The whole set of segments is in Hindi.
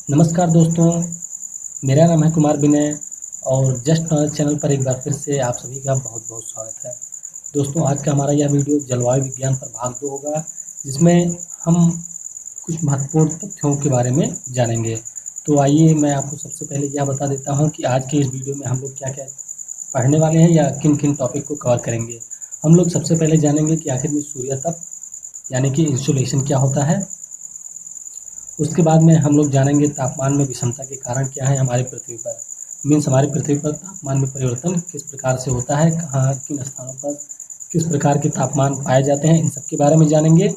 नमस्कार दोस्तों, मेरा नाम है कुमार विनय और जस्ट नॉलेज चैनल पर एक बार फिर से आप सभी का बहुत-बहुत स्वागत है। दोस्तों, आज का हमारा यह वीडियो जलवायु विज्ञान पर भाग 2 होगा, जिसमें हम कुछ महत्वपूर्ण तथ्यों के बारे में जानेंगे। तो आइए मैं आपको सबसे पहले यह बता देता हूँ कि आज के इस वीडियो में हम लोग क्या-क्या पढ़ने वाले हैं या किन-किन टॉपिक को कवर करेंगे। हम लोग सबसे पहले जानेंगे कि आखिर में सूर्य तप यानी कि इंसोलेशन क्या होता है। उसके बाद में हम लोग जानेंगे तापमान में विषमता के कारण क्या है हमारी पृथ्वी पर। मीन्स हमारी पृथ्वी पर तापमान में परिवर्तन किस प्रकार से होता है, कहाँ किन स्थानों पर किस प्रकार के तापमान पाए जाते हैं, इन सब के बारे में जानेंगे।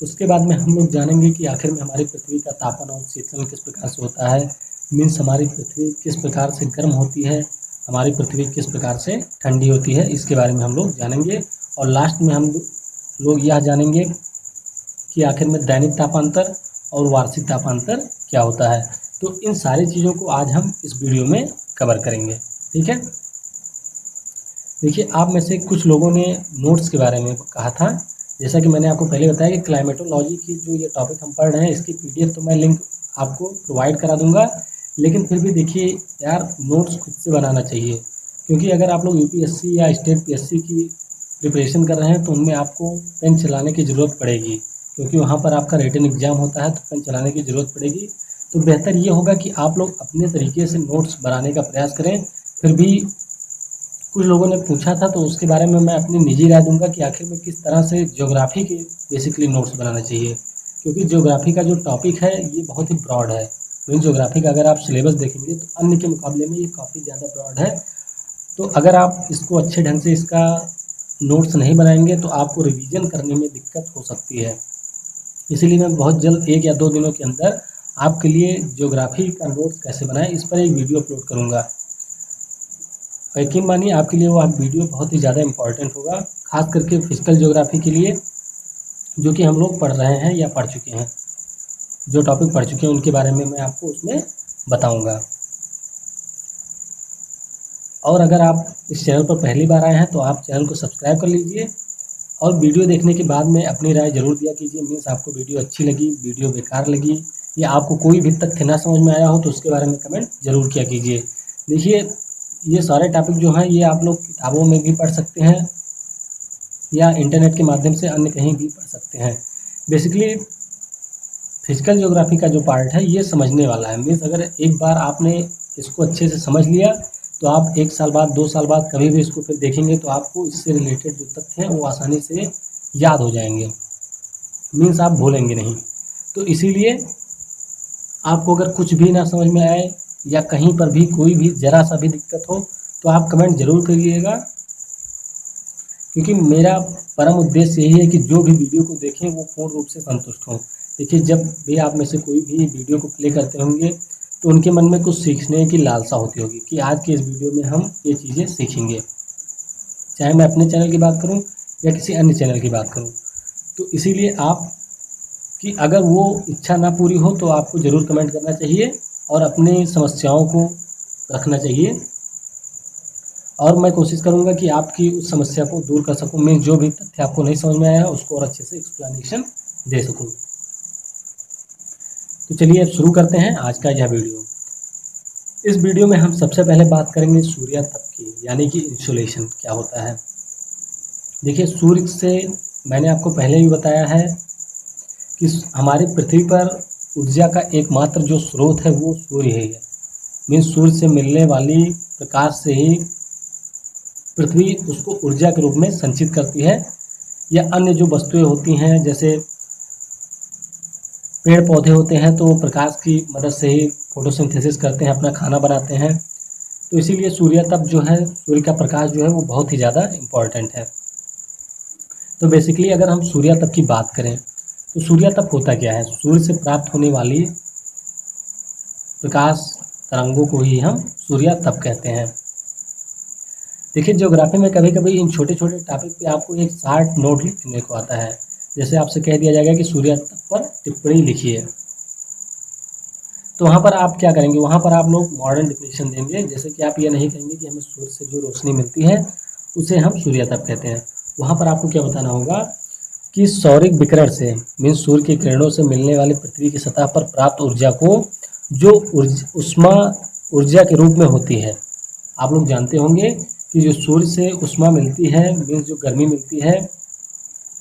उसके बाद में हम लोग जानेंगे कि आखिर में हमारी पृथ्वी का तापन और शीतलन किस प्रकार से होता है। मीन्स हमारी पृथ्वी किस प्रकार से गर्म होती है, हमारी पृथ्वी किस प्रकार से ठंडी होती है, इसके बारे में हम लोग जानेंगे। और लास्ट में हम लोग यह जानेंगे कि आखिर में दैनिक तापांतर और वार्षिक तापांतर क्या होता है। तो इन सारी चीज़ों को आज हम इस वीडियो में कवर करेंगे, ठीक है। देखिए, आप में से कुछ लोगों ने नोट्स के बारे में कहा था। जैसा कि मैंने आपको पहले बताया कि क्लाइमेटोलॉजी की जो ये टॉपिक हम पढ़ रहे हैं, इसकी पीडीएफ तो मैं लिंक आपको प्रोवाइड करा दूंगा, लेकिन फिर भी देखिए यार, नोट्स खुद से बनाना चाहिए। क्योंकि अगर आप लोग यूपीएससी या स्टेट पीएससी की प्रिपरेशन कर रहे हैं तो उनमें आपको पेन चलाने की ज़रूरत पड़ेगी, क्योंकि वहाँ पर आपका रिटन एग्जाम होता है, तो पेन चलाने की ज़रूरत पड़ेगी। तो बेहतर ये होगा कि आप लोग अपने तरीके से नोट्स बनाने का प्रयास करें। फिर भी कुछ लोगों ने पूछा था, तो उसके बारे में मैं अपनी निजी राय दूंगा कि आखिर में किस तरह से ज्योग्राफी के बेसिकली नोट्स बनाना चाहिए। क्योंकि ज्योग्राफी का जो टॉपिक है ये बहुत ही ब्रॉड है। वहीं ज्योग्राफी का अगर आप सिलेबस देखेंगे तो अन्य के मुकाबले में ये काफ़ी ज़्यादा ब्रॉड है। तो अगर आप इसको अच्छे ढंग से इसका नोट्स नहीं बनाएंगे तो आपको रिवीजन करने में दिक्कत हो सकती है। इसीलिए मैं बहुत जल्द 1 या 2 दिनों के अंदर आपके लिए ज्योग्राफी का नोट्स कैसे बनाएं इस पर एक वीडियो अपलोड करूंगा। यकीन मानिए आपके लिए वो वीडियो बहुत ही ज़्यादा इम्पॉर्टेंट होगा, खास करके फिजिकल ज्योग्राफी के लिए, जो कि हम लोग पढ़ रहे हैं या पढ़ चुके हैं। जो टॉपिक पढ़ चुके हैं उनके बारे में मैं आपको उसमें बताऊंगा। और अगर आप इस चैनल पर पहली बार आए हैं तो आप चैनल को सब्सक्राइब कर लीजिए और वीडियो देखने के बाद में अपनी राय ज़रूर दिया कीजिए। मीन्स आपको वीडियो अच्छी लगी, वीडियो बेकार लगी, या आपको कोई भी तथ्य ना समझ में आया हो तो उसके बारे में कमेंट ज़रूर किया कीजिए। देखिए, ये सारे टॉपिक जो हैं ये आप लोग किताबों में भी पढ़ सकते हैं या इंटरनेट के माध्यम से अन्य कहीं भी पढ़ सकते हैं। बेसिकली फिजिकल ज्योग्राफी का जो पार्ट है ये समझने वाला है। मीन्स अगर एक बार आपने इसको अच्छे से समझ लिया तो आप 1 साल बाद 2 साल बाद कभी भी इसको फिर देखेंगे तो आपको इससे रिलेटेड जो तथ्य हैं वो आसानी से याद हो जाएंगे। मीन्स आप भूलेंगे नहीं। तो इसीलिए आपको अगर कुछ भी ना समझ में आए या कहीं पर भी कोई भी ज़रा सा भी दिक्कत हो तो आप कमेंट ज़रूर करिएगा, क्योंकि मेरा परम उद्देश्य यही है कि जो भी वीडियो को देखें वो पूर्ण रूप से संतुष्ट हों। देखिए, जब भी आप में से कोई भी वीडियो को प्ले करते होंगे तो उनके मन में कुछ सीखने की लालसा होती होगी कि आज के इस वीडियो में हम ये चीज़ें सीखेंगे, चाहे मैं अपने चैनल की बात करूं या किसी अन्य चैनल की बात करूं। तो इसीलिए आप कि अगर वो इच्छा ना पूरी हो तो आपको ज़रूर कमेंट करना चाहिए और अपनी समस्याओं को रखना चाहिए, और मैं कोशिश करूंगा कि आपकी उस समस्या को दूर कर सकूं। मैं जो भी तथ्य आपको नहीं समझ में आया है उसको और अच्छे से एक्सप्लेनेशन दे सकूं। तो चलिए अब शुरू करते हैं आज का यह वीडियो। इस वीडियो में हम सबसे पहले बात करेंगे सूर्य तप की, यानी कि इंसोलेशन क्या होता है। देखिए, सूर्य से मैंने आपको पहले भी बताया है कि हमारी पृथ्वी पर ऊर्जा का एकमात्र जो स्रोत है वो सूर्य ही है। मीन्स सूर्य से मिलने वाली प्रकाश से ही पृथ्वी उसको ऊर्जा के रूप में संचित करती है, या अन्य जो वस्तुएं होती हैं जैसे पेड़ पौधे होते हैं तो वो प्रकाश की मदद से ही फोटोसिंथेसिस करते हैं, अपना खाना बनाते हैं। तो इसीलिए सूर्य तप जो है, सूर्य का प्रकाश जो है वो बहुत ही ज़्यादा इम्पॉर्टेंट है। तो बेसिकली अगर हम सूर्य तप की बात करें तो सूर्य तप होता क्या है। सूर्य से प्राप्त होने वाली प्रकाश तरंगों को ही हम सूर्य तप कहते हैं। देखिए, ज्योग्राफी में कभी कभी इन छोटे छोटे टॉपिक पे आपको एक शार्ट नोट लिखने को आता है। जैसे आपसे कह दिया जाएगा कि सूर्य तप पर टिप्पणी लिखिए, तो वहाँ पर आप क्या करेंगे, वहाँ पर आप लोग मॉडर्न डिफिनेशन देंगे। जैसे कि आप ये नहीं कहेंगे कि हमें सूर्य से जो रोशनी मिलती है उसे हम सूर्य तप कहते हैं। वहाँ पर आपको क्या बताना होगा कि सौरिक विकिरण से, मीन्स सूर्य की किरणों से मिलने वाली पृथ्वी की सतह पर प्राप्त ऊर्जा को जो उष्मा ऊर्जा के रूप में होती है। आप लोग जानते होंगे कि जो सूर्य से उष्मा मिलती है, मीन्स जो गर्मी मिलती है,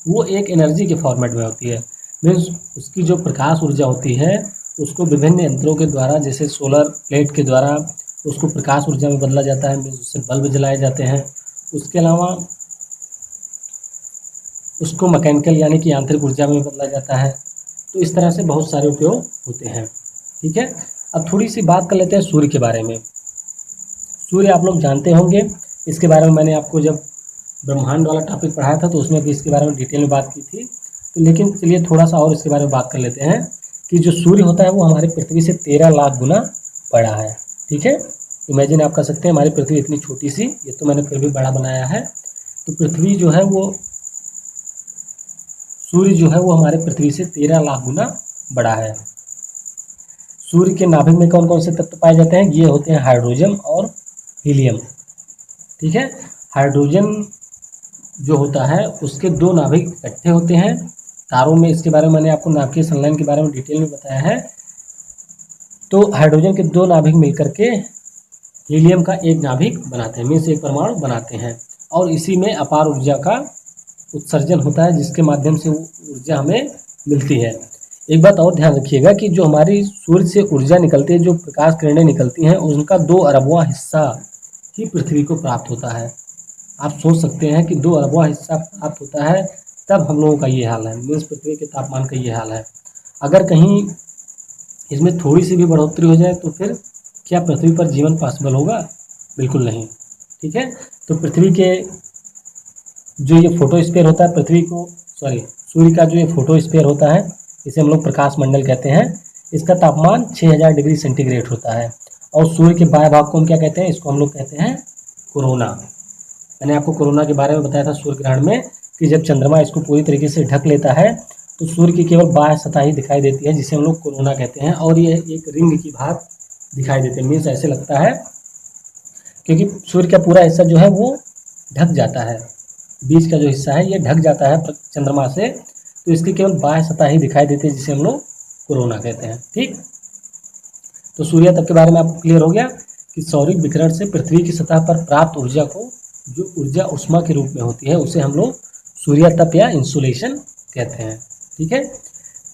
वो एक एनर्जी के फॉर्मेट में होती है। मीन्स उसकी जो प्रकाश ऊर्जा होती है उसको विभिन्न यंत्रों के द्वारा, जैसे सोलर प्लेट के द्वारा उसको प्रकाश ऊर्जा में बदला जाता है, मीन्स उससे बल्ब जलाए जाते हैं। उसके अलावा उसको मैकेनिकल यानी कि यांत्रिक ऊर्जा में बदला जाता है। तो इस तरह से बहुत सारे उपयोग होते हैं। ठीक है, अब थोड़ी सी बात कर लेते हैं सूर्य के बारे में। सूर्य आप लोग जानते होंगे, इसके बारे में मैंने आपको जब ब्रह्मांड वाला टॉपिक पढ़ाया था तो उसमें भी इसके बारे में डिटेल में बात की थी। तो लेकिन चलिए थोड़ा सा और इसके बारे में बात कर लेते हैं कि जो सूर्य होता है वो हमारी पृथ्वी से 13 लाख गुना बड़ा है। ठीक है, इमेजिन आप कर सकते हैं, हमारी पृथ्वी इतनी छोटी सी, ये तो मैंने फिर भी बड़ा बनाया है। तो पृथ्वी जो है वो, सूर्य जो है वो हमारे पृथ्वी से 13 लाख गुना बड़ा है। सूर्य के नाभिक में कौन कौन से तत्व पाए जाते हैं? ये होते हैं हाइड्रोजन और हीलियम। ठीक है, हाइड्रोजन जो होता है उसके 2 नाभिक इकट्ठे होते हैं तारों में। इसके बारे में मैंने आपको नाभिकीय संलयन के बारे में डिटेल में बताया है। तो हाइड्रोजन के 2 नाभिक मिलकर के हीलियम का एक नाभिक बनाते हैं, मीन्स एक परमाणु बनाते हैं। और इसी में अपार ऊर्जा का उत्सर्जन होता है, जिसके माध्यम से वो ऊर्जा हमें मिलती है। एक बात और ध्यान रखिएगा कि जो हमारी सूर्य से ऊर्जा निकलती है, जो प्रकाश किरणें निकलती हैं, उनका 2 अरबवां हिस्सा ही पृथ्वी को प्राप्त होता है। आप सोच सकते हैं कि 2 अरबवां हिस्सा प्राप्त होता है, तब हम लोगों का ये हाल है, मीन्स पृथ्वी के तापमान का ये हाल है। अगर कहीं इसमें थोड़ी सी भी बढ़ोतरी हो जाए तो फिर क्या पृथ्वी पर जीवन पॉसिबल होगा? बिल्कुल नहीं। ठीक है, तो पृथ्वी के जो ये फोटोस्फीयर होता है, सूर्य का जो ये फोटोस्फीयर होता है, इसे हम लोग प्रकाश मंडल कहते हैं। इसका तापमान 6000 डिग्री सेंटीग्रेड होता है। और सूर्य के बाह्य भाग को हम क्या कहते हैं? इसको हम लोग कहते हैं कोरोना। मैंने आपको कोरोना के बारे में बताया था सूर्य ग्रहण में, कि जब चंद्रमा इसको पूरी तरीके से ढक लेता है तो सूर्य की केवल बाह्य सतह ही दिखाई देती है, जिसे हम लोग कोरोना कहते हैं। और ये एक रिंग की भाग दिखाई देते हैं, मीन्स ऐसे लगता है, क्योंकि सूर्य का पूरा हिस्सा जो है वो ढक जाता है, बीच का जो हिस्सा है ये ढक जाता है चंद्रमा से, तो इसकी केवल बाह्य सतह ही दिखाई देती है, जिसे हम लोग कोरोना कहते हैं। ठीक, तो सूर्य तप के बारे में आपको क्लियर हो गया कि सौरिक विकिरण से पृथ्वी की सतह पर प्राप्त ऊर्जा को, जो ऊर्जा उष्मा के रूप में होती है, उसे हम लोग सूर्य तप या इंसुलेशन कहते हैं। ठीक है,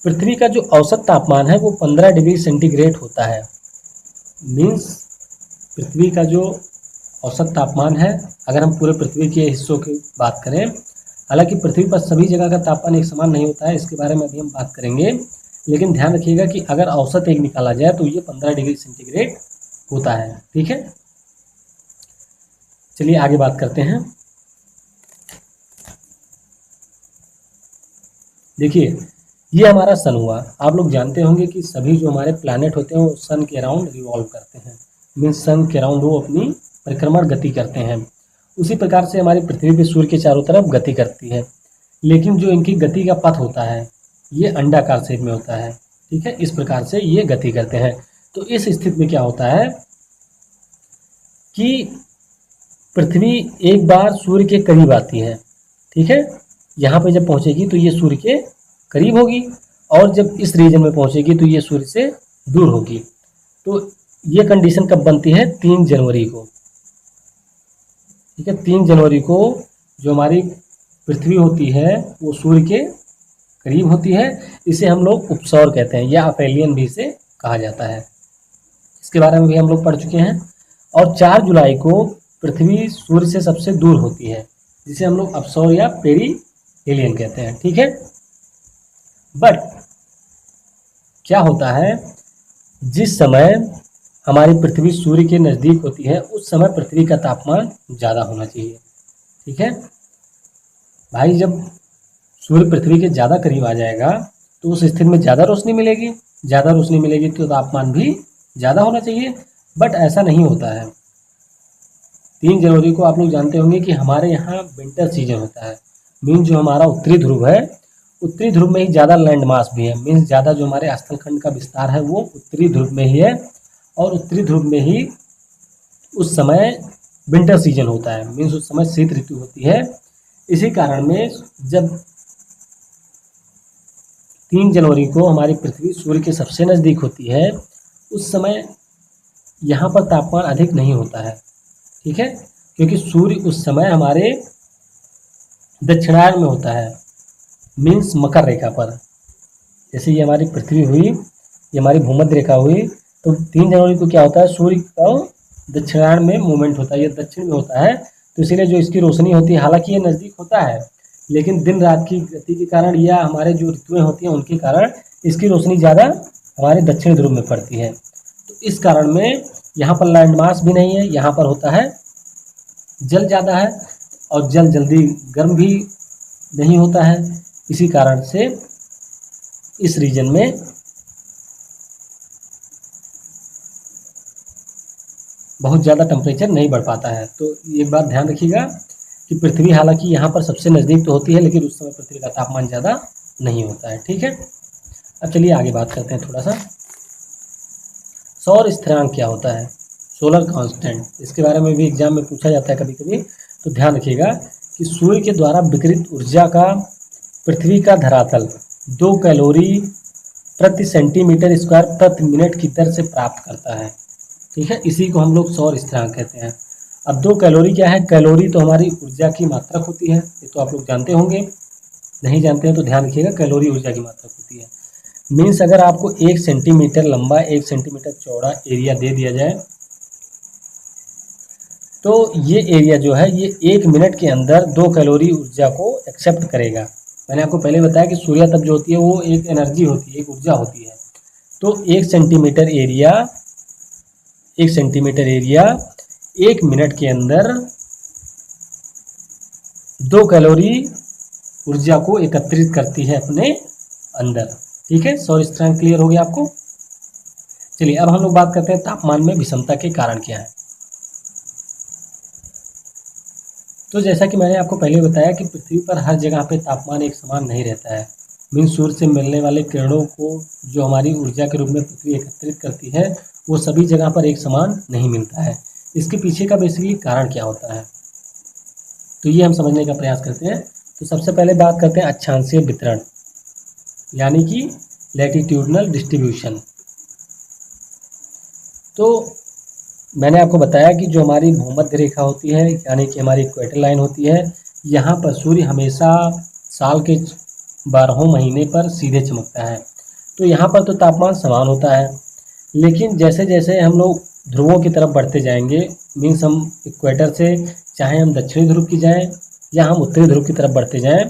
पृथ्वी का जो औसत तापमान है वो 15 डिग्री सेंटीग्रेड होता है। मीन्स पृथ्वी का जो औसत तापमान है, अगर हम पूरे पृथ्वी के हिस्सों की बात करें, हालांकि पृथ्वी पर सभी जगह का तापमान एक समान नहीं होता है, इसके बारे में अभी हम बात करेंगे, लेकिन ध्यान रखिएगा कि अगर औसत एक निकाला जाए तो ये 15 डिग्री सेंटीग्रेड होता है। ठीक है, चलिए आगे बात करते हैं। देखिए, ये हमारा सन हुआ। आप लोग जानते होंगे कि सभी जो हमारे प्लैनेट होते हैं वो सन के अराउंड रिवॉल्व करते हैं, मीन्स सन के अराउंड वो अपनी परिक्रमण गति करते हैं। उसी प्रकार से हमारी पृथ्वी भी सूर्य के चारों तरफ गति करती है, लेकिन जो इनकी गति का पथ होता है ये अंडाकार शेप में होता है। ठीक है, इस प्रकार से ये गति करते हैं। तो इस स्थिति में क्या होता है कि पृथ्वी एक बार सूर्य के करीब आती है। ठीक है, यहाँ पे जब पहुँचेगी तो ये सूर्य के करीब होगी, और जब इस रीजन में पहुँचेगी तो ये सूर्य से दूर होगी। तो ये कंडीशन कब बनती है? 3 जनवरी को। ठीक है, 3 जनवरी को जो हमारी पृथ्वी होती है वो सूर्य के करीब होती है। इसे हम लोग उपसौर कहते हैं, या अपेलियन भी इसे कहा जाता है। इसके बारे में भी हम लोग पढ़ चुके हैं। और 4 जुलाई को पृथ्वी सूर्य से सबसे दूर होती है, जिसे हम लोग अपसौर या पेरिहेलियन कहते हैं। ठीक है, बट क्या होता है, जिस समय हमारी पृथ्वी सूर्य के नज़दीक होती है उस समय पृथ्वी का तापमान ज़्यादा होना चाहिए। ठीक है भाई, जब सूर्य पृथ्वी के ज़्यादा करीब आ जाएगा तो उस स्थिति में ज़्यादा रोशनी मिलेगी, ज़्यादा रोशनी मिलेगी तो तापमान भी ज़्यादा होना चाहिए, बट ऐसा नहीं होता है। 3 जनवरी को आप लोग जानते होंगे कि हमारे यहाँ विंटर सीजन होता है। मीन्स जो हमारा उत्तरी ध्रुव है, उत्तरी ध्रुव में ही ज़्यादा लैंड मास भी है, मीन्स ज़्यादा जो हमारे स्थलखंड का विस्तार है वो उत्तरी ध्रुव में ही है, और उत्तरी ध्रुव में ही उस समय विंटर सीजन होता है, मीन्स उस समय शीत ऋतु होती है। इसी कारण में जब 3 जनवरी को हमारी पृथ्वी सूर्य के सबसे नज़दीक होती है उस समय यहाँ पर तापमान अधिक नहीं होता है, ठीक है, क्योंकि सूर्य उस समय हमारे दक्षिणायन में होता है, मीन्स मकर रेखा पर। जैसे ये हमारी पृथ्वी हुई, ये हमारी भूमध्य रेखा हुई, तो 3 जनवरी को क्या होता है, सूर्य का दक्षिणायन में मूवमेंट होता है, ये दक्षिण में होता है, तो इसीलिए जो इसकी रोशनी होती है, हालांकि ये नज़दीक होता है, लेकिन दिन रात की गति के कारण या हमारे जो ऋतुएं होती हैं उनके कारण इसकी रोशनी ज़्यादा हमारे दक्षिण ध्रुव में पड़ती है। तो इस कारण में यहाँ पर लैंड मास भी नहीं है, यहाँ पर होता है जल ज़्यादा है, और जल जल्दी गर्म भी नहीं होता है। इसी कारण से इस रीजन में बहुत ज़्यादा टेम्परेचर नहीं बढ़ पाता है। तो एक बात ध्यान रखिएगा कि पृथ्वी हालांकि यहाँ पर सबसे नज़दीक तो होती है, लेकिन उस समय पृथ्वी का तापमान ज़्यादा नहीं होता है, ठीक है। अब चलिए आगे बात करते हैं थोड़ा सा, सौर स्थिरांक क्या होता है, सोलर कांस्टेंट, इसके बारे में भी एग्जाम में पूछा जाता है कभी कभी। तो ध्यान रखिएगा कि सूर्य के द्वारा विकिरित ऊर्जा का पृथ्वी का धरातल 2 कैलोरी प्रति सेंटीमीटर स्क्वायर प्रति मिनट की दर से प्राप्त करता है, ठीक है। इसी को हम लोग सौर स्थिरांक कहते हैं। अब 2 कैलोरी क्या है, कैलोरी तो हमारी ऊर्जा की मात्रक होती है, ये तो आप लोग जानते होंगे, नहीं जानते हैं तो ध्यान रखिएगा, कैलोरी ऊर्जा की मात्रक होती है। मीन्स अगर आपको 1 सेंटीमीटर लंबा 1 सेंटीमीटर चौड़ा एरिया दे दिया जाए, तो ये एरिया जो है ये 1 मिनट के अंदर 2 कैलोरी ऊर्जा को एक्सेप्ट करेगा। मैंने आपको पहले बताया कि सूर्य तप जो होती है वो एक एनर्जी होती है, एक ऊर्जा होती है। तो 1 सेंटीमीटर एरिया 1 मिनट के अंदर 2 कैलोरी ऊर्जा को एकत्रित करती है अपने अंदर, ठीक है। सौर स्थिरांक क्लियर हो गया आपको। चलिए अब हम लोग बात करते हैं तापमान में विषमता के कारण क्या है। तो जैसा कि मैंने आपको पहले बताया कि पृथ्वी पर हर जगह पे तापमान एक समान नहीं रहता है। मीन सूर्य से मिलने वाले किरणों को जो हमारी ऊर्जा के रूप में पृथ्वी एकत्रित करती है वो सभी जगह पर एक समान नहीं मिलता है। इसके पीछे का बेसिकली कारण क्या होता है, तो ये हम समझने का प्रयास करते हैं। तो सबसे पहले बात करते हैं अक्षांशीय वितरण, यानी कि लैटिट्यूडनल डिस्ट्रीब्यूशन। तो मैंने आपको बताया कि जो हमारी भूमध्य रेखा होती है, यानी कि हमारी इक्वेटर लाइन होती है, यहाँ पर सूर्य हमेशा साल के 12 महीने पर सीधे चमकता है। तो यहाँ पर तो तापमान समान होता है, लेकिन जैसे जैसे हम लोग ध्रुवों की तरफ बढ़ते जाएंगे, मीन्स हम इक्वेटर से चाहे हम दक्षिणी ध्रुव की जाएं या हम उत्तरी ध्रुव की तरफ बढ़ते जाएं,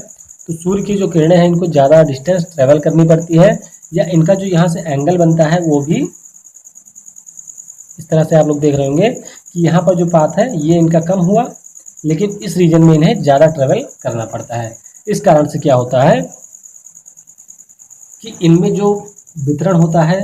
तो सूर्य की जो किरणें हैं इनको ज़्यादा डिस्टेंस ट्रेवल करनी पड़ती है, या इनका जो यहाँ से एंगल बनता है वो भी इस तरह से आप लोग देख रहे होंगे कि यहाँ पर जो पाथ है ये इनका कम हुआ, लेकिन इस रीजन में इन्हें ज़्यादा ट्रेवल करना पड़ता है। इस कारण से क्या होता है कि इनमें जो वितरण होता है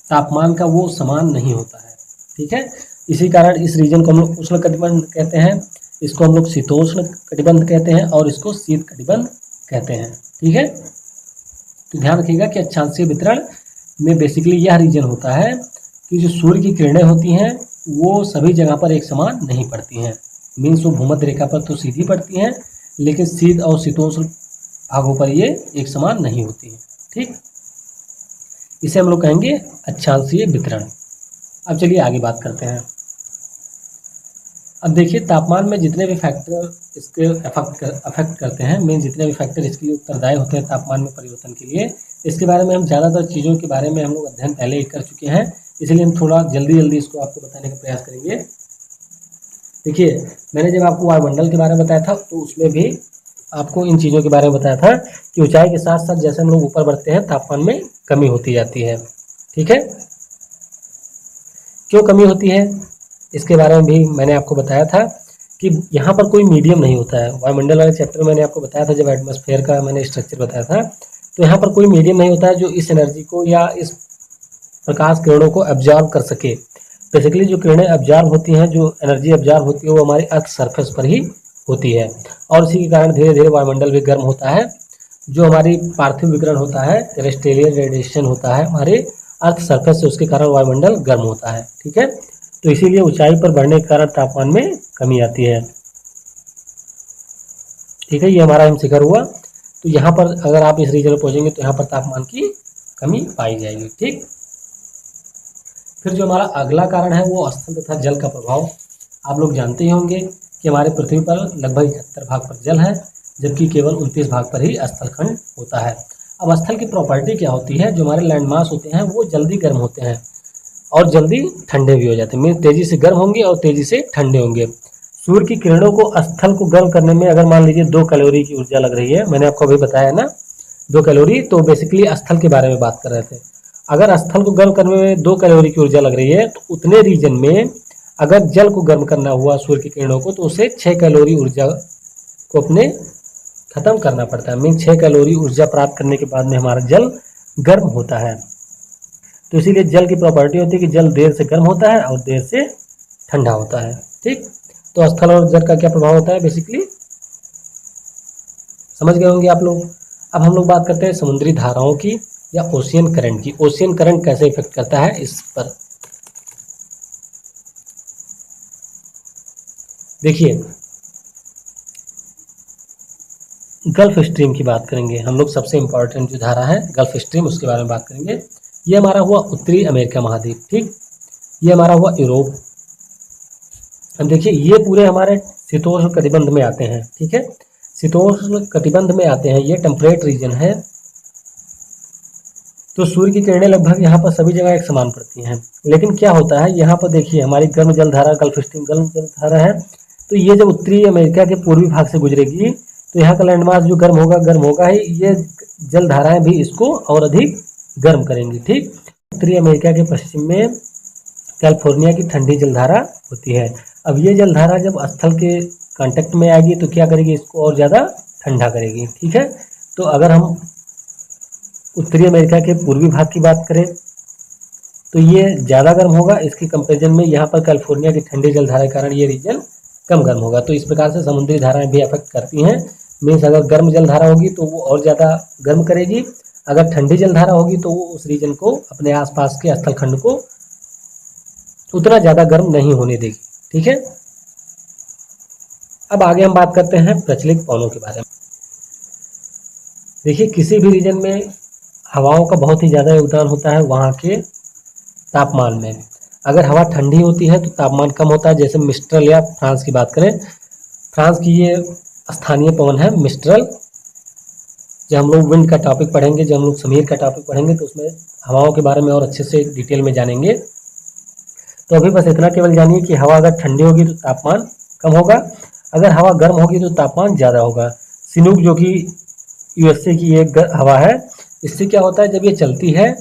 तापमान का वो समान नहीं होता है, ठीक है। इसी कारण इस रीजन को हम लोग उष्ण कटिबंध कहते हैं, इसको हम लोग शीतोष्ण कटिबंध कहते हैं, और इसको शीत कटिबंध कहते हैं, ठीक है। तो ध्यान रखिएगा कि अक्षांशीय वितरण में बेसिकली यह रीजन होता है कि जो सूर्य की किरणें होती हैं वो सभी जगह पर एक समान नहीं पड़ती हैं। मीन्स वो भूमध्य रेखा पर तो सीधी पड़ती हैं, लेकिन शीत और शीतोष्ण भागों पर ये एक समान नहीं होती हैं, ठीक। इसे हम लोग कहेंगे अक्षांशीय वितरण। अब चलिए आगे बात करते हैं। अब देखिए तापमान में जितने भी फैक्टर इसके अफेक्ट करते हैं, मीन जितने भी फैक्टर इसके लिए उत्तरदायी होते हैं तापमान में परिवर्तन के लिए, इसके बारे में हम ज़्यादातर चीज़ों के बारे में हम लोग अध्ययन पहले ही कर चुके हैं, इसलिए हम थोड़ा जल्दी इसको आपको बताने का प्रयास करेंगे। देखिए मैंने जब आपको वायुमंडल के बारे में बताया था तो उसमें भी आपको इन चीज़ों के बारे में बताया था कि ऊंचाई के साथ साथ जैसे हम लोग ऊपर बढ़ते हैं तापमान में कमी होती जाती है, ठीक है। क्यों कमी होती है इसके बारे में भी मैंने आपको बताया था कि यहाँ पर कोई मीडियम नहीं होता है। वायुमंडल वाले चैप्टर में मैंने आपको बताया था, जब एटमॉस्फेयर का मैंने स्ट्रक्चर बताया था, तो यहाँ पर कोई मीडियम नहीं होता है जो इस एनर्जी को या इस प्रकाश किरणों को एब्जॉर्ब कर सके। बेसिकली जो किरणें एब्जॉर्ब होती हैं, जो एनर्जी एब्जॉर्ब होती है वो हमारी अर्थ सरफेस पर ही होती है, और इसी के कारण धीरे धीरे वायुमंडल भी गर्म होता है। जो हमारी पार्थिव विकिरण होता है, टेरेस्ट्रियल रेडिएशन होता है हमारे अर्थ सरफेस से, उसके कारण वायुमंडल गर्म होता है, ठीक है। तो इसीलिए ऊंचाई पर बढ़ने के कारण तापमान में कमी आती है, ठीक है। ये हमारा हिम शिखर हुआ, तो यहाँ पर अगर आप इस रीजन में पहुँचेंगे तो यहाँ पर तापमान की कमी पाई जाएगी, ठीक। फिर जो हमारा अगला कारण है वो स्थल तथा जल का प्रभाव। आप लोग जानते ही होंगे कि हमारे पृथ्वी पर लगभग 71 भाग पर जल है, जबकि केवल 29 भाग पर ही स्थलखंड होता है। अब स्थल की प्रॉपर्टी क्या होती है, जो हमारे लैंडमास होते हैं वो जल्दी गर्म होते हैं और जल्दी ठंडे भी हो जाते हैं। मीन तेजी से गर्म होंगे और तेजी से ठंडे होंगे। सूर्य की किरणों को स्थल को गर्म करने में अगर मान लीजिए 2 कैलोरी की ऊर्जा लग रही है, मैंने आपको अभी बताया ना 2 कैलोरी, तो बेसिकली स्थल के बारे में बात कर रहे थे। अगर स्थल को गर्म करने में 2 कैलोरी की ऊर्जा लग रही है, तो उतने रीजन में अगर जल को गर्म करना हुआ सूर्य की किरणों को, तो उसे 6 कैलोरी ऊर्जा को अपने खत्म करना पड़ता है। मीन 6 कैलोरी ऊर्जा प्राप्त करने के बाद में हमारा जल गर्म होता है। तो इसीलिए जल की प्रॉपर्टी होती है कि जल देर से गर्म होता है और देर से ठंडा होता है। ठीक, तो स्थल और जल का क्या प्रभाव होता है बेसिकली समझ गए होंगे आप लोग। अब हम लोग बात करते हैं समुद्री धाराओं की या ओशियन करंट की। ओशियन करंट कैसे इफेक्ट करता है इस पर देखिए, गल्फ स्ट्रीम की बात करेंगे हम लोग। सबसे इंपॉर्टेंट जो धारा है गल्फ स्ट्रीम, उसके बारे में बात करेंगे। ये हमारा हुआ उत्तरी अमेरिका महाद्वीप। ठीक, ये हमारा हुआ यूरोप। अब देखिए, ये पूरे हमारे शीतोष्ण कटिबंध में आते हैं। ठीक है, शीतोष्ण कटिबंध में आते हैं, ये टेम्परेट रीजन है। तो सूर्य की किरणें लगभग यहाँ पर सभी जगह एक समान पड़ती हैं। लेकिन क्या होता है, यहाँ पर देखिए हमारी गर्म जलधारा गल्फ स्ट्रीम गर्म जलधारा है। तो ये जब उत्तरी अमेरिका के पूर्वी भाग से गुजरेगी, तो यहाँ का लैंडमास जो गर्म होगा ही, ये जलधाराएं भी इसको और अधिक गर्म करेंगी। ठीक, उत्तरी अमेरिका के पश्चिम में कैलिफोर्निया की ठंडी जलधारा होती है। अब ये जलधारा जब स्थल के कांटेक्ट में आएगी तो क्या करेगी, इसको और ज़्यादा ठंडा करेगी। ठीक है, तो अगर हम उत्तरी अमेरिका के पूर्वी भाग की बात करें तो ये ज़्यादा गर्म होगा, इसके कंपेरिजन में यहाँ पर कैलिफोर्निया की ठंडी जलधारा के कारण ये रीजन कम गर्म होगा। तो इस प्रकार से समुद्री धाराएं भी अफेक्ट करती हैं। मीन्स अगर गर्म जलधारा होगी तो वो और ज़्यादा गर्म करेगी, अगर ठंडी जलधारा होगी तो वो उस रीजन को, अपने आसपास के स्थल खंड को उतना ज़्यादा गर्म नहीं होने देगी। ठीक है, अब आगे हम बात करते हैं प्रचलित पवनों के बारे में। देखिए, किसी भी रीजन में हवाओं का बहुत ही ज़्यादा योगदान होता है वहाँ के तापमान में। अगर हवा ठंडी होती है तो तापमान कम होता है। जैसे मिस्ट्रल या फ्रांस की बात करें, फ्रांस की ये स्थानीय पवन है मिस्ट्रल। जब हम लोग विंड का टॉपिक पढ़ेंगे, जब हम लोग समीर का टॉपिक पढ़ेंगे, तो उसमें हवाओं के बारे में और अच्छे से डिटेल में जानेंगे। तो अभी बस इतना केवल जानिए कि हवा अगर ठंडी होगी तो तापमान कम होगा, अगर हवा गर्म होगी तो तापमान ज़्यादा होगा। सिनूक जो कि यूएसए की एक हवा है, इससे क्या होता है, जब ये चलती है,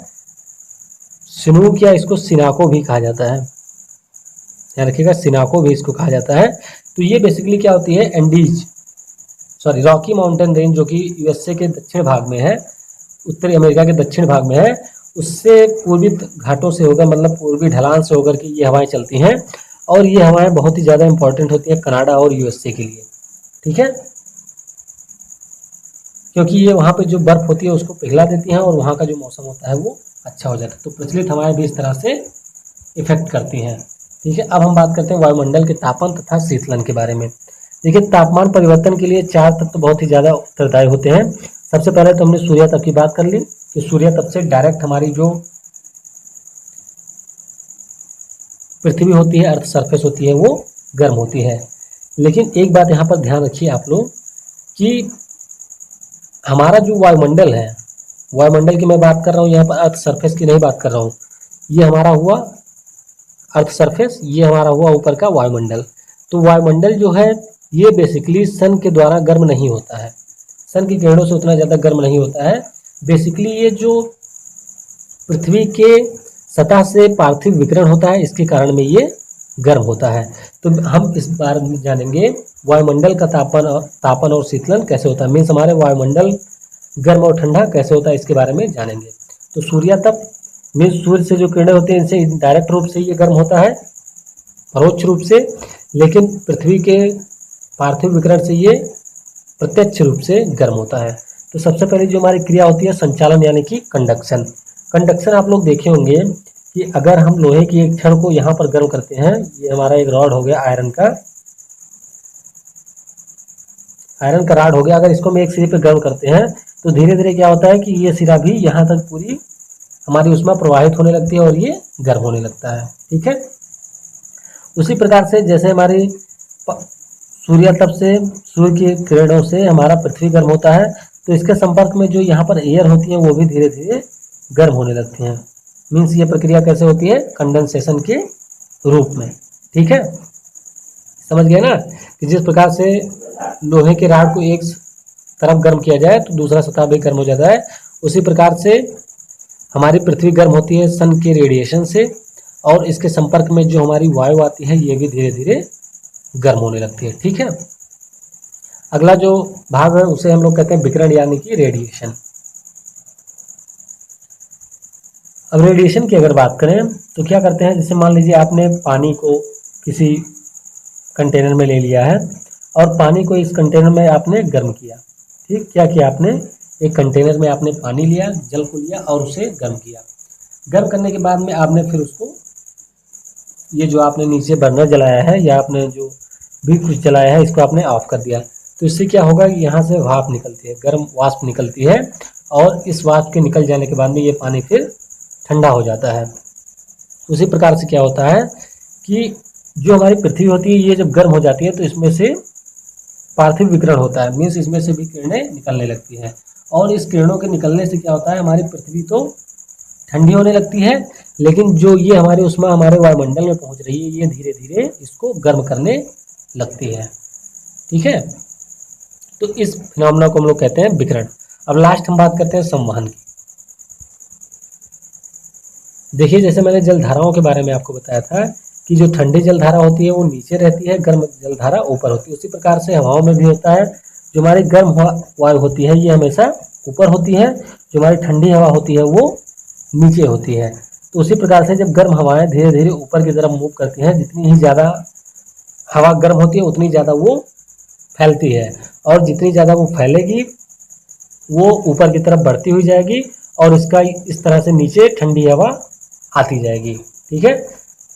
सिनूक या इसको सिनाको भी कहा जाता है, याद रखिएगा, सिनाको भी इसको कहा जाता है। तो ये बेसिकली क्या होती है, रॉकी माउंटेन रेंज जो कि यूएसए के दक्षिण भाग में है, उत्तरी अमेरिका के दक्षिण भाग में है, उससे पूर्वी घाटों से होकर, मतलब पूर्वी ढलान से होकर के ये हवाएं चलती हैं। और ये हवाएं बहुत ही ज़्यादा इंपॉर्टेंट होती हैं कनाडा और यूएसए के लिए। ठीक है, क्योंकि ये वहाँ पे जो बर्फ़ होती है उसको पिघला देती हैं और वहाँ का जो मौसम होता है वो अच्छा हो जाता है। तो प्रचलित हवाएं भी इस तरह से इफेक्ट करती हैं। ठीक है, अब हम बात करते हैं वायुमंडल के तापन तथा शीतलन के बारे में। देखिए, तापमान परिवर्तन के लिए 4 तत्व बहुत ही ज़्यादा उत्तरदायी होते हैं। सबसे पहले तो हमने सूर्य तप की बात कर ली कि सूर्य तप से डायरेक्ट हमारी जो पृथ्वी होती है, अर्थ सरफेस होती है, वो गर्म होती है। लेकिन एक बात यहाँ पर ध्यान रखिए आप लोग कि हमारा जो वायुमंडल है, वायुमंडल की मैं बात कर रहा हूँ, यहाँ पर अर्थ सरफेस की नहीं बात कर रहा हूँ। ये हमारा हुआ अर्थ सरफेस, ये हमारा हुआ ऊपर का वायुमंडल। तो वायुमंडल जो है ये बेसिकली सन के द्वारा गर्म नहीं होता है, सन की किरणों से उतना ज़्यादा गर्म नहीं होता है। बेसिकली ये जो पृथ्वी के सतह से पार्थिव विकिरण होता है, इसके कारण में ये गर्म होता है। तो हम इस बारे में जानेंगे वायुमंडल का तापन और शीतलन कैसे होता है। मीन्स हमारे वायुमंडल गर्म और ठंडा कैसे होता है, इसके बारे में जानेंगे। तो सूर्यातप मीन्स सूर्य से जो किरणें होती हैं, इनसे डायरेक्ट रूप से ये गर्म होता है, परोक्ष रूप से। लेकिन पृथ्वी के पार्थिव विकिरण से ये प्रत्यक्ष रूप से गर्म होता है। तो सबसे पहले जो हमारी क्रिया होती है संचालन, यानी कि कंडक्शन। कंडक्शन आप लोग देखे होंगे कि अगर हम लोहे की एक छड़ को यहाँ पर गर्म करते हैं, ये हमारा एक रॉड हो गया, आयरन का रॉड हो गया, अगर इसको हम एक सिरे पे गर्म करते हैं तो धीरे धीरे क्या होता है कि ये सिरा भी यहाँ तक पूरी हमारी ऊष्मा प्रवाहित होने लगती है और ये गर्म होने लगता है। ठीक है, उसी प्रकार से जैसे हमारी सूर्य तप से, सूर्य की किरणों से हमारा पृथ्वी गर्म होता है, तो इसके संपर्क में जो यहाँ पर एयर होती है वो भी धीरे धीरे गर्म होने लगती हैं। मीन्स ये प्रक्रिया कैसे होती है, कंडेंसेशन के रूप में। ठीक है, समझ गए ना कि जिस प्रकार से लोहे के राड को एक तरफ गर्म किया जाए तो दूसरा सतह भी गर्म हो जाता है, उसी प्रकार से हमारी पृथ्वी गर्म होती है सन के रेडिएशन से, और इसके संपर्क में जो हमारी वायु आती है ये भी धीरे धीरे गर्म होने लगती है। ठीक है, अगला जो भाग है उसे हम लोग कहते हैं विकिरण यानी कि रेडिएशन। अब रेडिएशन की अगर बात करें तो क्या करते हैं, जैसे मान लीजिए आपने पानी को किसी कंटेनर में ले लिया है और पानी को इस कंटेनर में आपने गर्म किया। ठीक, क्या किया आपने, एक कंटेनर में आपने पानी लिया, जल को लिया और उसे गर्म किया। गर्म करने के बाद में आपने फिर उसको, ये जो आपने नीचे बर्नर जलाया है या आपने जो भी कुछ जलाया है इसको आपने ऑफ कर दिया, तो इससे क्या होगा, यहाँ से भाप निकलती है, गर्म वाष्प निकलती है, और इस वाष्प के निकल जाने के बाद में ये पानी फिर ठंडा हो जाता है। उसी प्रकार से क्या होता है कि जो हमारी पृथ्वी होती है ये जब गर्म हो जाती है तो इसमें से पार्थिव विकिरण होता है, मीन्स इसमें से भी किरणें निकलने लगती है, और इस किरणों के निकलने से क्या होता है, हमारी पृथ्वी तो ठंडी होने लगती है, लेकिन जो ये हमारी ऊष्मा हमारे वायुमंडल में पहुंच रही है ये धीरे धीरे इसको गर्म करने लगती है। ठीक है, तो इस फिनोमेना को हम लोग कहते हैं विकिरण। अब लास्ट हम बात करते हैं संवहन की। देखिए, जैसे मैंने जलधाराओं के बारे में आपको बताया था कि जो ठंडी जलधारा होती है वो नीचे रहती है, गर्म जलधारा ऊपर होती है। उसी प्रकार से हवाओं में भी होता है, जो हमारी गर्म वायु होती है ये हमेशा ऊपर होती है, जो हमारी ठंडी हवा होती है वो नीचे होती है। तो उसी प्रकार से जब गर्म हवाएं धीरे धीरे ऊपर की तरफ मूव करती हैं, जितनी ही ज़्यादा हवा गर्म होती है उतनी ज़्यादा वो फैलती है, और जितनी ज़्यादा वो फैलेगी वो ऊपर की तरफ बढ़ती हुई जाएगी, और इसका इस तरह से नीचे ठंडी हवा आती जाएगी। ठीक है,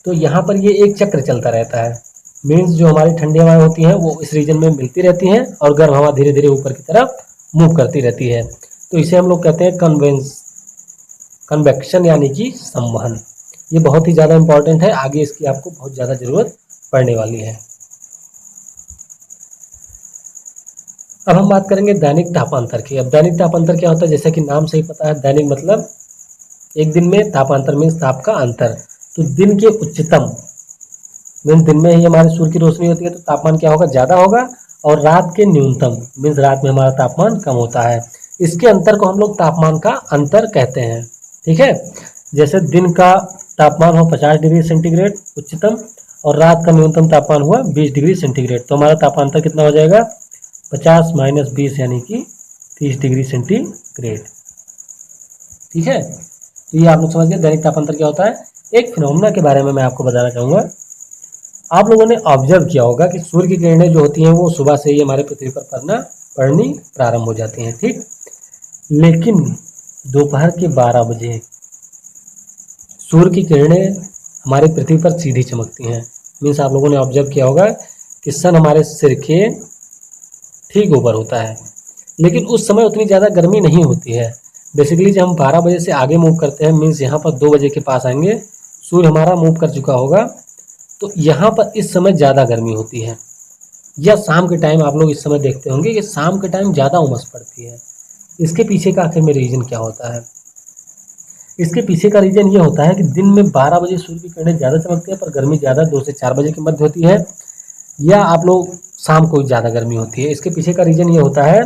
तो यहाँ पर ये एक चक्र चलता रहता है, मीन्स जो हमारी ठंडी हवाएं होती हैं वो इस रीजन में मिलती रहती हैं और गर्म हवा धीरे धीरे ऊपर की तरफ मूव करती रहती है। तो इसे हम लोग कहते हैं कन्वेक्शन यानी कि संवहन। ये बहुत ही ज़्यादा इंपॉर्टेंट है, आगे इसकी आपको बहुत ज़्यादा ज़रूरत पड़ने वाली है। अब हम बात करेंगे दैनिक तापांतर की। अब दैनिक तापांतर क्या होता है, जैसे कि नाम से ही पता है, दैनिक मतलब एक दिन में, तापांतर मीन्स ताप का अंतर। तो दिन के उच्चतम मीन्स दिन में ही हमारे सूर्य की रोशनी होती है तो तापमान क्या होगा, ज़्यादा होगा, और रात के न्यूनतम मीन्स रात में हमारा तापमान कम होता है। इसके अंतर को हम लोग तापमान का अंतर कहते हैं। ठीक है, जैसे दिन का तापमान हो 50 डिग्री सेंटीग्रेड उच्चतम और रात का न्यूनतम तापमान हुआ 20 डिग्री सेंटीग्रेड, तो हमारा तापांतर कितना हो जाएगा, 50 माइनस 20 यानी कि 30 डिग्री सेंटीग्रेड। ठीक है, तो ये आप लोग समझ गए दैनिक तापांतर क्या होता है। एक फिनोमेना के बारे में मैं आपको बताना चाहूँगा। आप लोगों ने ऑब्जर्व किया होगा कि सूर्य की किरणें जो होती हैं वो सुबह से ही हमारे पृथ्वी पर पड़नी प्रारंभ हो जाती हैं। ठीक, लेकिन दोपहर के 12 बजे सूर्य की किरणें हमारी पृथ्वी पर सीधी चमकती हैं। मीन्स आप लोगों ने ऑब्जर्व किया होगा कि सन हमारे सिर के ठीक ऊपर होता है, लेकिन उस समय उतनी ज़्यादा गर्मी नहीं होती है। बेसिकली जब हम 12 बजे से आगे मूव करते हैं, मीन्स यहाँ पर 2 बजे के पास आएंगे, सूर्य हमारा मूव कर चुका होगा, तो यहाँ पर इस समय ज़्यादा गर्मी होती है। या शाम के टाइम आप लोग इस समय देखते होंगे कि शाम के टाइम ज़्यादा उमस पड़ती है। इसके पीछे का आखिर में रीज़न क्या होता है, इसके पीछे का रीज़न ये होता है कि दिन में 12 बजे सूर्य की किरणें ज़्यादा चमकती है पर गर्मी ज़्यादा 2 से 4 बजे के मध्य होती है, या आप लोग शाम को ज़्यादा गर्मी होती है। इसके पीछे का रीज़न ये होता है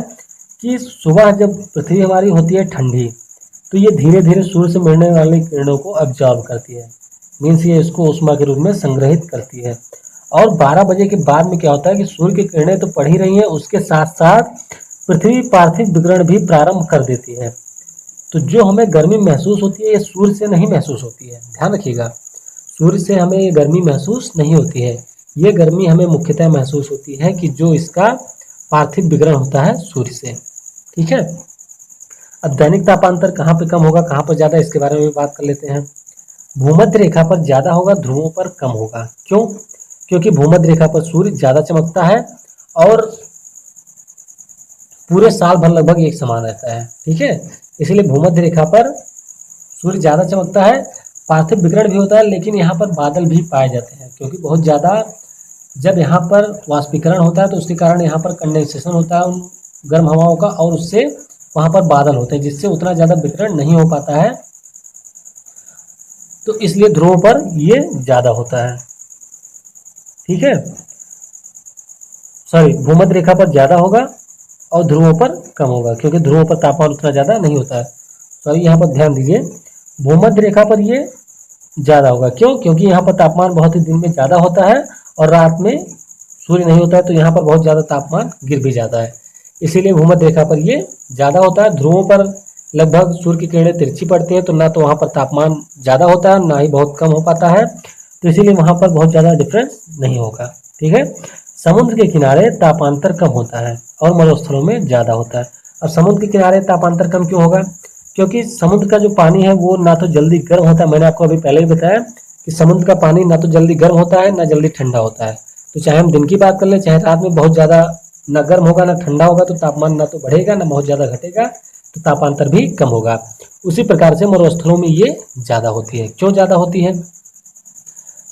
कि सुबह जब पृथ्वी हमारी होती है ठंडी, तो ये धीरे धीरे सूर्य से मिलने वाली किरणों को अब्जॉर्ब करती है, मीन्स ये इसको ऊष्मा के रूप में संग्रहित करती है। और 12 बजे के बाद में क्या होता है कि सूर्य की किरणें तो पड़ ही रही हैं, उसके साथ साथ पृथ्वी पार्थिव विकिरण भी प्रारंभ कर देती है। तो जो हमें गर्मी महसूस होती है ये सूर्य से नहीं महसूस होती है, ध्यान रखिएगा, सूर्य से हमें ये गर्मी महसूस नहीं होती है। ये गर्मी हमें मुख्यतः महसूस होती है कि जो इसका पार्थिव विकिरण होता है सूर्य से। ठीक है, अब दैनिक तापांतर कहाँ पे कम होगा, कहाँ पर ज़्यादा, इसके बारे में भी बात कर लेते हैं। भूमध्य रेखा पर ज़्यादा होगा, ध्रुवों पर कम होगा। क्यों, क्योंकि भूमध्य रेखा पर सूर्य ज़्यादा चमकता है और पूरे साल भर लगभग एक समान रहता है। ठीक है, इसलिए भूमध्य रेखा पर सूर्य ज़्यादा चमकता है, पार्थिव विकिरण भी होता है, लेकिन यहाँ पर बादल भी पाए जाते हैं, क्योंकि बहुत ज़्यादा जब यहाँ पर वाष्पीकरण होता है तो उसके कारण यहाँ पर कंडेंसेशन होता है उन गर्म हवाओं का, और उससे वहाँ पर बादल होते हैं, जिससे उतना ज़्यादा विकिरण नहीं हो पाता है। तो इसलिए ध्रुवों पर ये ज़्यादा होता है। ठीक है, सॉरी, भूमध्य रेखा पर ज़्यादा होगा और ध्रुवों पर कम होगा, क्योंकि ध्रुवों पर तापमान उतना ज़्यादा नहीं होता है। सॉरी, यहाँ पर ध्यान दीजिए, भूमध्य रेखा पर ये ज़्यादा होगा। क्यों? क्योंकि यहाँ पर तापमान बहुत ही दिन में ज़्यादा होता है और रात में सूर्य नहीं होता है, तो यहाँ पर बहुत ज़्यादा तापमान गिर भी जाता है, इसीलिए भूमध्य रेखा पर ये ज़्यादा होता है। ध्रुवों पर लगभग सूर्य की किरणें तिरछी पड़ती हैं, तो ना तो वहाँ पर तापमान ज़्यादा होता है, ना ही बहुत कम हो पाता है, तो इसीलिए वहाँ पर बहुत ज़्यादा डिफरेंस नहीं होगा। ठीक है, समुद्र के किनारे तापांतर कम होता है और मरुस्थलों में ज़्यादा होता है। अब समुद्र के किनारे तापांतर कम क्यों होगा? क्योंकि समुद्र का जो पानी है वो ना तो जल्दी गर्म होता है, मैंने आपको अभी पहले ही बताया कि समुद्र का पानी ना तो जल्दी गर्म होता है ना जल्दी ठंडा होता है। तो चाहे हम दिन की बात कर लें चाहे रात में, बहुत ज़्यादा ना गर्म होगा ना ठंडा होगा, तो तापमान ना तो बढ़ेगा ना बहुत ज़्यादा घटेगा, तो तापांतर भी कम होगा। उसी प्रकार से मरुस्थलों में ये ज़्यादा होती है। क्यों ज़्यादा होती है?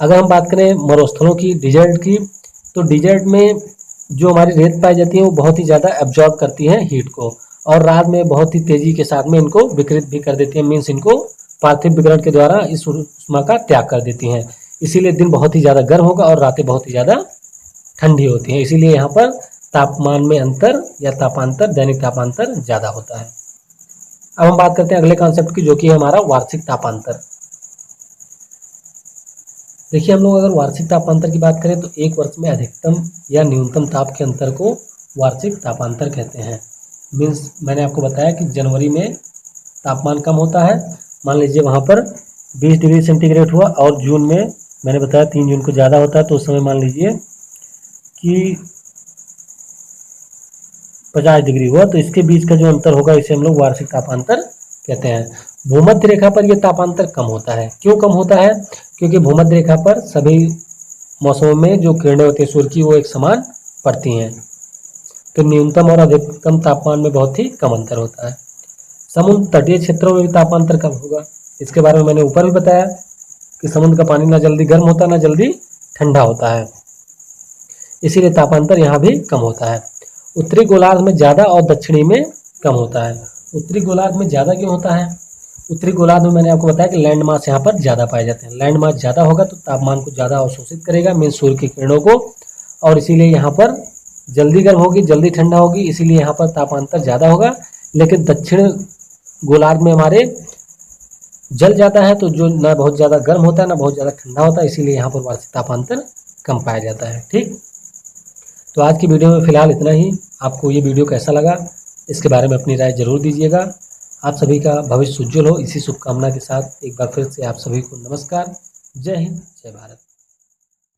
अगर हम बात करें मरुस्थलों की, डिजर्ट की, तो डिजर्ट में जो हमारी रेत पाई जाती है वो बहुत ही ज़्यादा एब्जॉर्ब करती है हीट को, और रात में बहुत ही तेज़ी के साथ में इनको विकृत भी कर देती है, मीन्स इनको पार्थिव विकिरण के द्वारा इस ऊष्मा का त्याग कर देती हैं। इसीलिए दिन बहुत ही ज़्यादा गर्म होगा और रातें बहुत ही ज़्यादा ठंडी होती हैं। इसीलिए यहाँ पर तापमान में अंतर या तापांतर, दैनिक तापांतर ज़्यादा होता है। अब हम बात करते हैं अगले कॉन्सेप्ट की, जो कि है हमारा वार्षिक तापांतर। देखिए, हम लोग अगर वार्षिक तापांतर की बात करें तो एक वर्ष में अधिकतम या न्यूनतम ताप के अंतर को वार्षिक तापांतर कहते हैं। मीन्स मैंने आपको बताया कि जनवरी में तापमान कम होता है, मान लीजिए वहाँ पर 20 डिग्री सेंटीग्रेड हुआ, और जून में मैंने बताया 3 जून को ज़्यादा होता है, तो उस समय मान लीजिए कि 50 डिग्री हुआ, तो इसके बीच का जो अंतर होगा इसे हम लोग वार्षिक तापांतर कहते हैं। भूमध्य रेखा पर यह तापांतर कम होता है। क्यों कम होता है? क्योंकि भूमध्य रेखा पर सभी मौसमों में जो किरणें होती है सूर्य की वो एक समान पड़ती हैं, तो न्यूनतम और अधिकतम तापमान में बहुत ही कम अंतर होता है। समुद्र तटीय क्षेत्रों में भी तापांतर कम होगा। इसके बारे में मैंने ऊपर भी बताया कि समुद्र का पानी ना जल्दी गर्म होता ना जल्दी ठंडा होता है, इसीलिए तापांतर यहाँ भी कम होता है। उत्तरी गोलार्ध में ज़्यादा और दक्षिणी में कम होता है। उत्तरी गोलार्ध में ज़्यादा क्यों होता है? उत्तरी गोलार्ध में मैंने आपको बताया कि लैंड मास यहाँ पर ज़्यादा पाए जाते हैं। लैंड मास ज़्यादा होगा तो तापमान को ज़्यादा अवशोषित करेगा, मीन सूर्य की किरणों को, और इसीलिए यहाँ पर जल्दी गर्म होगी जल्दी ठंडा होगी, इसीलिए यहाँ पर तापांतर ज़्यादा होगा। लेकिन दक्षिण गोलार्ध में हमारे जल जाता है, तो जो ना बहुत ज़्यादा गर्म होता है ना बहुत ज़्यादा ठंडा होता है, इसीलिए यहाँ पर वार्षिक तापांतर कम पाया जाता है। ठीक, तो आज की वीडियो में फ़िलहाल इतना ही। आपको ये वीडियो कैसा लगा इसके बारे में अपनी राय ज़रूर दीजिएगा। आप सभी का भविष्य उज्ज्वल हो, इसी शुभकामना के साथ एक बार फिर से आप सभी को नमस्कार। जय हिंद, जय भारत।